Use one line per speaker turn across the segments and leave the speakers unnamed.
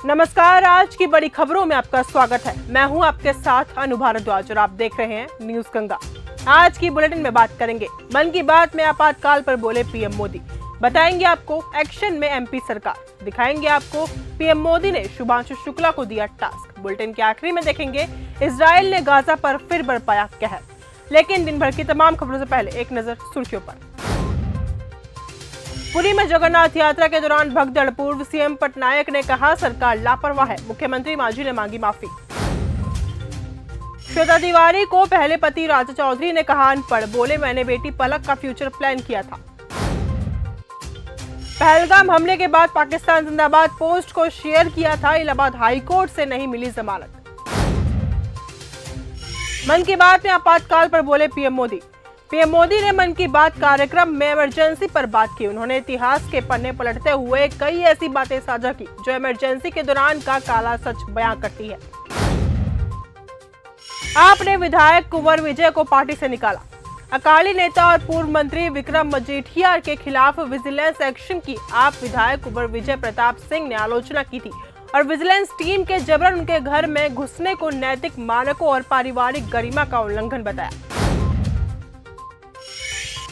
नमस्कार, आज की बड़ी खबरों में आपका स्वागत है। मैं हूं आपके साथ अनु भारद्वाज और आप देख रहे हैं न्यूज गंगा। आज की बुलेटिन में बात करेंगे मन की बात में आपातकाल पर बोले पीएम मोदी। बताएंगे आपको एक्शन में एमपी सरकार। दिखाएंगे आपको पीएम मोदी ने शुभांशु शुक्ला को दिया टास्क। बुलेटिन के आखिरी में देखेंगे इजराइल ने गाजा पर फिर बरपाया कहर। लेकिन दिन भर की तमाम खबरों से पहले एक नजर सुर्खियों पर। पुरी में जगन्नाथ यात्रा के दौरान भगदड़। पूर्व सीएम पटनायक ने कहा सरकार लापरवाह है। मुख्यमंत्री मांझी ने मांगी माफी। श्वेता तिवारी को पहले पति राजा चौधरी ने कहा अनपढ़। बोले मैंने बेटी पलक का फ्यूचर प्लान किया था। पहलगाम हमले के बाद पाकिस्तान जिंदाबाद पोस्ट को शेयर किया था। इलाहाबाद हाईकोर्ट से नहीं मिली जमानत। मन की बात में आपातकाल पर बोले पीएम मोदी। पीएम मोदी ने मन की बात कार्यक्रम में इमरजेंसी पर बात की। उन्होंने इतिहास के पन्ने पलटते हुए कई ऐसी बातें साझा की जो इमरजेंसी के दौरान का काला सच बयां करती है। आपने विधायक कुंवर विजय को पार्टी से निकाला। अकाली नेता और पूर्व मंत्री विक्रम मजीठिया के खिलाफ विजिलेंस एक्शन की आप विधायक कुंवर विजय प्रताप सिंह ने आलोचना की थी और विजिलेंस टीम के जबरन उनके घर में घुसने को नैतिक मानकों और पारिवारिक गरिमा का उल्लंघन बताया।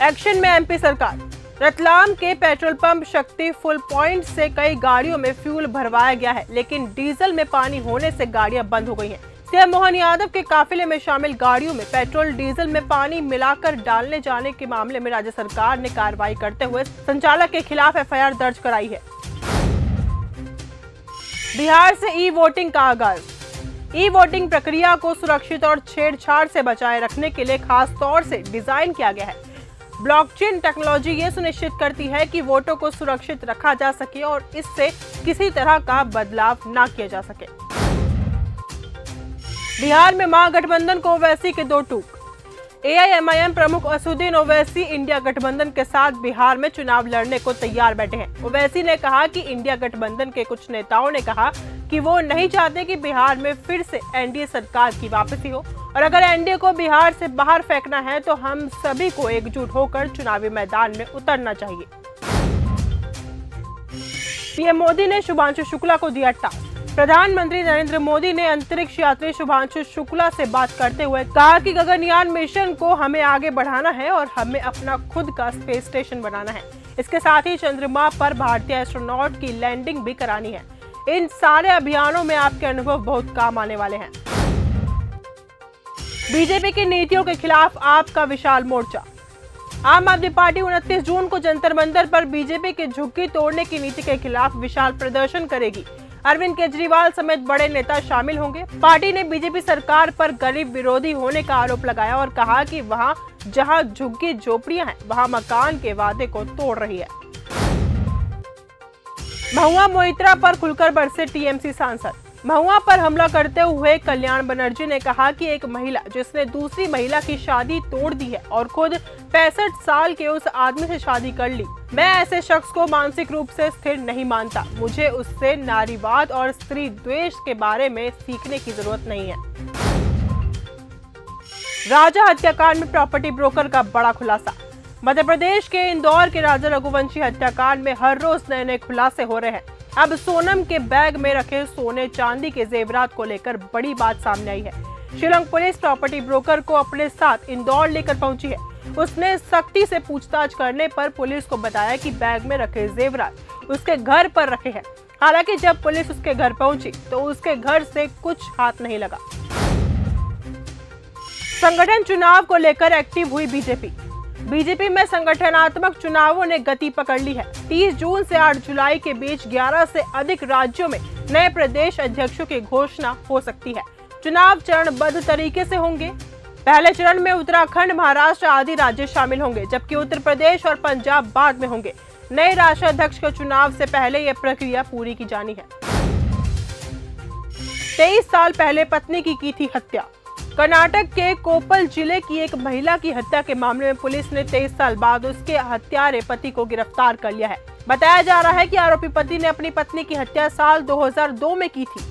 एक्शन में एमपी सरकार। रतलाम के पेट्रोल पंप शक्ति फुल पॉइंट से कई गाड़ियों में फ्यूल भरवाया गया है, लेकिन डीजल में पानी होने से गाड़ियां बंद हो गई हैं। सीएम मोहन यादव के काफिले में शामिल गाड़ियों में पेट्रोल डीजल में पानी मिलाकर डालने जाने के मामले में राज्य सरकार ने कार्रवाई करते हुए संचालक के खिलाफ एफआईआर दर्ज कराई है। बिहार से ई वोटिंग का आगाज। ई वोटिंग प्रक्रिया को सुरक्षित और छेड़छाड़ से बचाए रखने के लिए खास तौर से डिजाइन किया गया है। ब्लॉकचेन टेक्नोलॉजी ये सुनिश्चित करती है कि वोटों को सुरक्षित रखा जा सके और इससे किसी तरह का बदलाव न किया जा सके। बिहार में महागठबंधन को ओवैसी के दो टूक। एआईएमआईएम प्रमुख असदुद्दीन ओवैसी इंडिया गठबंधन के साथ बिहार में चुनाव लड़ने को तैयार बैठे हैं। ओवैसी ने कहा कि इंडिया गठबंधन के कुछ नेताओं ने कहा कि वो नहीं चाहते कि बिहार में फिर से एनडीए सरकार की वापसी हो और अगर एनडीए को बिहार से बाहर फेंकना है तो हम सभी को एकजुट होकर चुनावी मैदान में उतरना चाहिए। पीएम मोदी ने शुभांशु शुक्ला को दिया टास्क। प्रधानमंत्री नरेंद्र मोदी ने अंतरिक्ष यात्री शुभांशु शुक्ला से बात करते हुए कहा कि गगनयान मिशन को हमें आगे बढ़ाना है और हमें अपना खुद का स्पेस स्टेशन बनाना है। इसके साथ ही चंद्रमा पर भारतीय एस्ट्रोनॉट की लैंडिंग भी करानी है। इन सारे अभियानों में आपके अनुभव बहुत काम आने वाले हैं। बीजेपी की नीतियों के खिलाफ आपका विशाल मोर्चा। आम आदमी पार्टी 29 जून को जंतर मंतर पर बीजेपी की झुग्गी तोड़ने की नीति के खिलाफ विशाल प्रदर्शन करेगी। अरविंद केजरीवाल समेत बड़े नेता शामिल होंगे। पार्टी ने बीजेपी सरकार पर गरीब विरोधी होने का आरोप लगाया और कहा कि वहां जहां झुग्गी झोपड़ियां हैं वहां मकान के वादे को तोड़ रही है। महुआ मोइत्रा पर खुलकर बरसे टीएमसी सांसद। महुआ पर हमला करते हुए कल्याण बनर्जी ने कहा कि एक महिला जिसने दूसरी महिला की शादी तोड़ दी है और खुद 65 साल के उस आदमी से शादी कर ली, मैं ऐसे शख्स को मानसिक रूप से स्थिर नहीं मानता। मुझे उससे नारीवाद और स्त्री द्वेष के बारे में सीखने की जरूरत नहीं है। राजा हत्याकांड में प्रॉपर्टी ब्रोकर का बड़ा खुलासा। मध्य प्रदेश के इंदौर के राजा रघुवंशी हत्याकांड में हर रोज नए नए खुलासे हो रहे हैं। अब सोनम के बैग में रखे सोने चांदी के जेवरात को लेकर बड़ी बात सामने आई है। शिलांग पुलिस प्रॉपर्टी ब्रोकर को अपने साथ इंदौर लेकर पहुंची है। उसने सख्ती से पूछताछ करने पर पुलिस को बताया कि बैग में रखे जेवरात उसके घर पर रखे हैं। हालांकि जब पुलिस उसके घर पहुंची तो उसके घर से कुछ हाथ नहीं लगा। संगठन चुनाव को लेकर एक्टिव हुई बीजेपी। बीजेपी में संगठनात्मक चुनावों ने गति पकड़ ली है। 30 जून से 8 जुलाई के बीच 11 से अधिक राज्यों में नए प्रदेश अध्यक्षों की घोषणा हो सकती है। चुनाव चरणबद्ध तरीके से होंगे। पहले चरण में उत्तराखंड, महाराष्ट्र आदि राज्य शामिल होंगे, जबकि उत्तर प्रदेश और पंजाब बाद में होंगे। नए राष्ट्राध्यक्ष के चुनाव से पहले यह प्रक्रिया पूरी की जानी है। 23 साल पहले पत्नी की थी हत्या। कर्नाटक के कोप्पल जिले की एक महिला की हत्या के मामले में पुलिस ने 23 साल बाद उसके हत्यारे पति को गिरफ्तार कर लिया है। बताया जा रहा है कि आरोपी पति ने अपनी पत्नी की हत्या साल 2002 में की थी।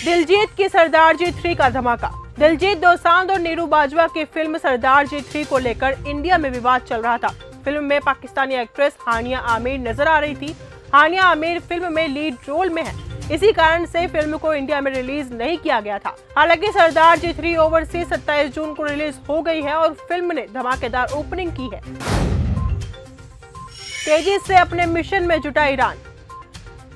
दिलजीत की सरदार जी 3 का धमाका। दिलजीत दोसांझ और नीरू बाजवा की फिल्म सरदार जी 3 को लेकर इंडिया में विवाद चल रहा था। फिल्म में पाकिस्तानी एक्ट्रेस हानिया आमिर नजर आ रही थी। हानिया आमिर फिल्म में लीड रोल में है। इसी कारण से फिल्म को इंडिया में रिलीज नहीं किया गया था। हालांकि सरदार जी 3 ओवरसीज 27 जून को रिलीज हो गई है और फिल्म ने धमाकेदार ओपनिंग की है। तेजी से अपने मिशन में जुटा ईरान।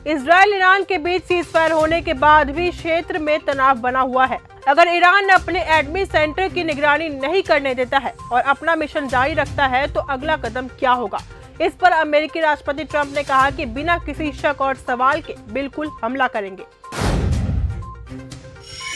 इजराइल ईरान के बीच सीजफायर होने के बाद भी क्षेत्र में तनाव बना हुआ है। अगर ईरान अपने एडमी सेंटर की निगरानी नहीं करने देता है और अपना मिशन जारी रखता है तो अगला कदम क्या होगा? इस पर अमेरिकी राष्ट्रपति ट्रंप ने कहा कि बिना किसी शक और सवाल के बिल्कुल हमला करेंगे।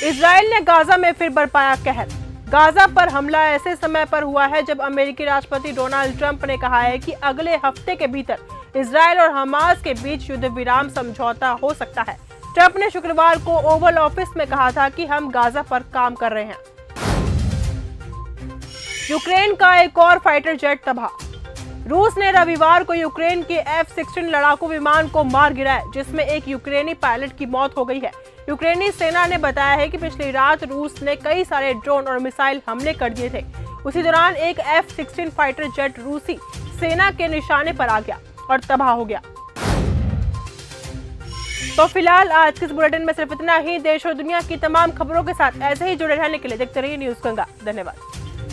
इजराइल ने गाजा में फिर बरपाया कहर। गाजा पर हमला ऐसे समय पर हुआ है जब अमेरिकी राष्ट्रपति डोनाल्ड ट्रंप ने कहा है कि अगले हफ्ते के भीतर इजराइल और हमास के बीच युद्ध विराम समझौता हो सकता है। ट्रंप ने शुक्रवार को ओवल ऑफिस में कहा था कि हम गाजा पर काम कर रहे हैं। यूक्रेन का एक और फाइटर जेट तबाह। रूस ने रविवार को यूक्रेन के F-16 लड़ाकू विमान को मार गिराया, जिसमें एक यूक्रेनी पायलट की मौत हो गई है। यूक्रेनी सेना ने बताया है कि पिछली रात रूस ने कई सारे ड्रोन और मिसाइल हमले कर दिए थे। उसी दौरान एक F-16 फाइटर जेट रूसी सेना के निशाने पर आ गया और तबाह हो गया। तो फिलहाल आज के इस बुलेटिन में सिर्फ इतना ही। देश और दुनिया की तमाम खबरों के साथ ऐसे ही जुड़े रहने के लिए देखते रहिए न्यूज़ गंगा। धन्यवाद।